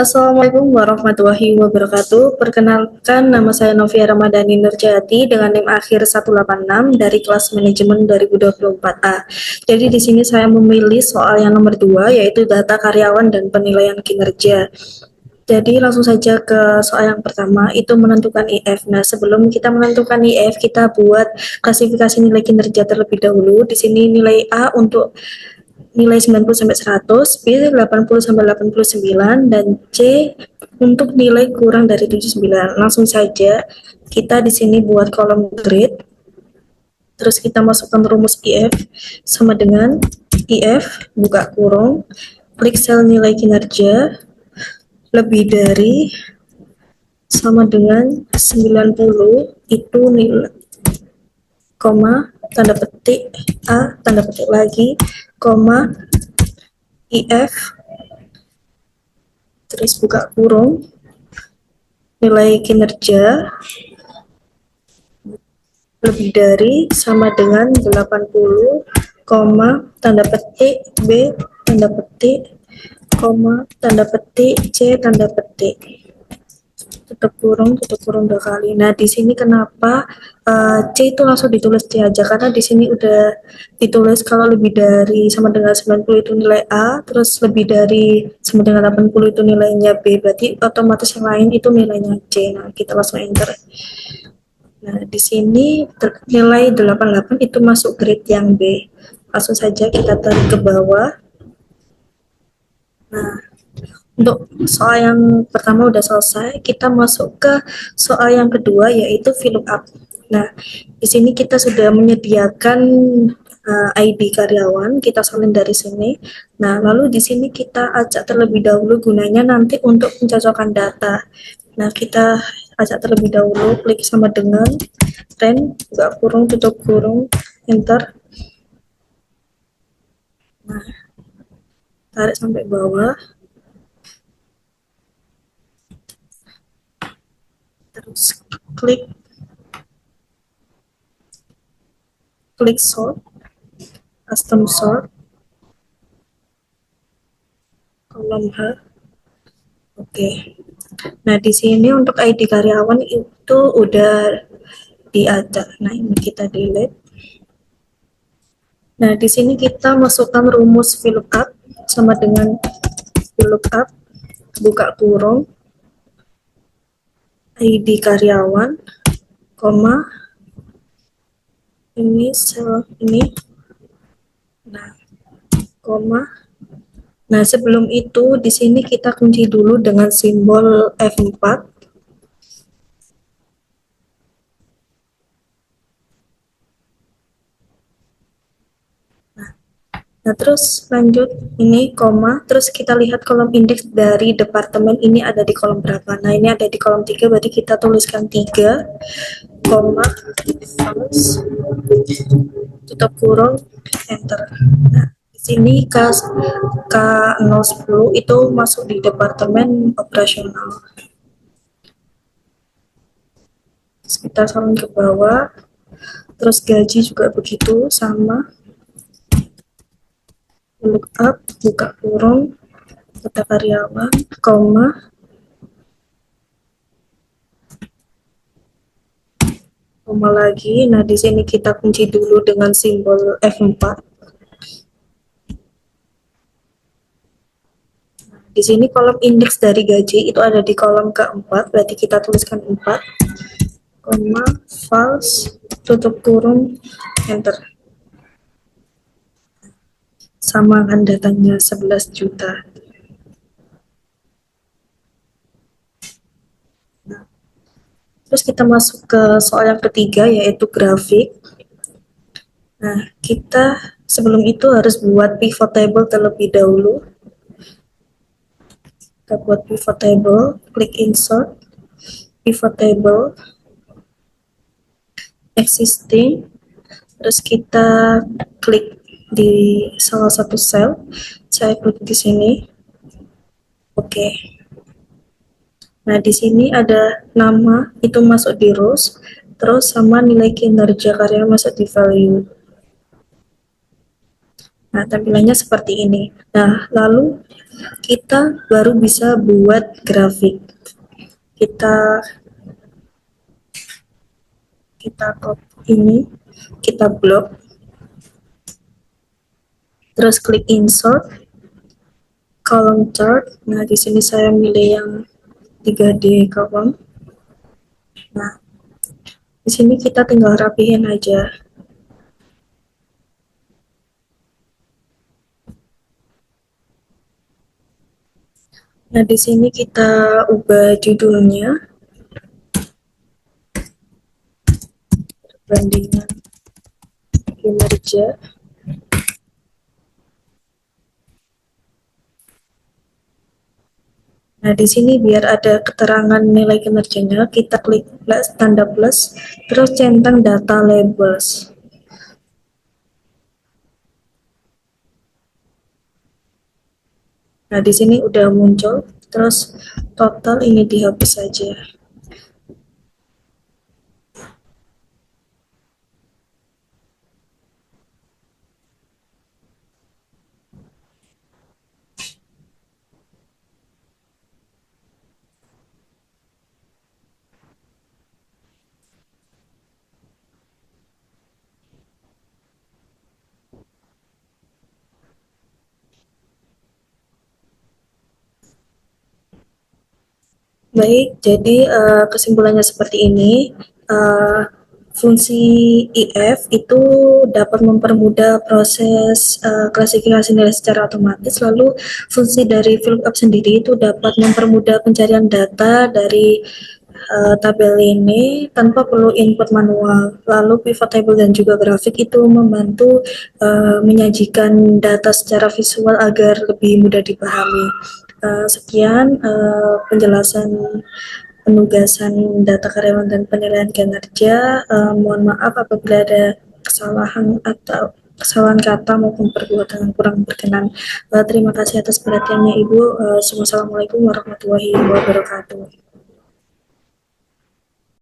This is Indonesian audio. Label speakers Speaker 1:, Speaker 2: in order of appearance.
Speaker 1: Assalamualaikum warahmatullahi wabarakatuh. Perkenalkan, nama saya Novia Ramadhani Nurjati dengan NIM akhir 186 dari kelas manajemen 2024A. Jadi di sini saya memilih soal yang nomor 2, yaitu data karyawan dan penilaian kinerja. Jadi langsung saja ke soal yang pertama, itu menentukan IF. Nah, sebelum kita menentukan IF, kita buat klasifikasi nilai kinerja terlebih dahulu. Di sini nilai A untuk nilai 90 sampai 100, B 80 sampai 89, dan C untuk nilai kurang dari 79. Langsung saja kita di sini buat kolom grade. Terus kita masukkan rumus IF sama dengan IF buka kurung, klik sel nilai kinerja lebih dari sama dengan 90 itu nilai koma tanda petik A tanda petik lagi koma IF terus buka kurung nilai kinerja lebih dari sama dengan 80 koma tanda petik B tanda petik koma tanda petik C tanda petik tutup kurung 2 kali. Nah, di sini kenapa C itu langsung ditulis C aja, karena di sini udah ditulis kalau lebih dari sama dengan 90 itu nilai A, terus lebih dari sama dengan 80 itu nilainya B, berarti otomatis yang lain itu nilainya C. Nah, kita langsung enter. Nah, di sini nilai 88 itu masuk grade yang B. Langsung saja kita tarik ke bawah. Nah, untuk soal yang pertama udah selesai, kita masuk ke soal yang kedua yaitu VLOOKUP. Nah, di sini kita sudah menyediakan ID karyawan, kita salin dari sini. Nah, lalu di sini kita acak terlebih dahulu gunanya nanti untuk pencocokan data. Nah, kita acak terlebih dahulu, klik sama dengan ren, buka kurung, tutup kurung, enter. Nah, tarik sampai bawah. Terus klik sort, custom sort, kolom H. Oke. Nah, di sini untuk ID karyawan itu udah diacak. Nah, ini kita delete. Nah, di sini kita masukkan rumus VLOOKUP sama dengan VLOOKUP buka kurung ID karyawan, koma ini sel ini. Nah, koma. Nah, sebelum itu di sini kita kunci dulu dengan simbol F4. Nah, terus lanjut ini koma, terus kita lihat kolom indeks dari departemen ini ada di kolom berapa. Nah, ini ada di kolom 3, berarti kita tuliskan 3, koma, false, tutup kurung, enter. Nah, di sini K010 itu masuk di departemen operasional. Terus kita salin ke bawah, terus gaji juga begitu, sama. Lookup, buka kurung, data karyawan, koma lagi. Nah, di sini kita kunci dulu dengan simbol F4. Di sini kolom indeks dari gaji itu ada di kolom keempat, berarti kita tuliskan 4, koma, false, tutup kurung, enter. Sama kan datanya 11 juta. Nah, terus kita masuk ke soal yang ketiga yaitu grafik. Nah, kita sebelum itu harus buat pivot table terlebih dahulu. Kita buat pivot table, klik insert, pivot table, existing, terus kita klik di salah satu sel, saya klik di sini. Oke. Nah, di sini ada nama itu masuk di rows, terus sama nilai kinerja karya masuk di value. Nah, tampilannya seperti ini. Nah, lalu kita baru bisa buat grafik. Kita kita copy ini, kita blok, terus klik insert, column chart. Nah, di sini saya milih yang 3D column. Nah, di sini kita tinggal rapihin aja. Nah, di sini kita ubah judulnya, perbandingan kinerja. Nah, di sini biar ada keterangan nilai kinerjanya, kita klik plus, tanda plus, terus centang data labels. Nah, di sini udah muncul, terus total ini dihapus saja. Baik, jadi kesimpulannya seperti ini. Uh, Fungsi IF itu dapat mempermudah proses klasifikasi nilai secara otomatis. Lalu fungsi dari VLOOKUP sendiri itu dapat mempermudah pencarian data dari tabel ini tanpa perlu input manual. Lalu pivot table dan juga grafik itu membantu menyajikan data secara visual agar lebih mudah dipahami. Sekian penjelasan penugasan data karyawan dan penilaian kinerja. Mohon maaf apabila ada kesalahan atau kesalahan kata maupun perbuatan yang kurang berkenan. Terima kasih atas perhatiannya Ibu. Wassalamualaikum warahmatullahi wabarakatuh.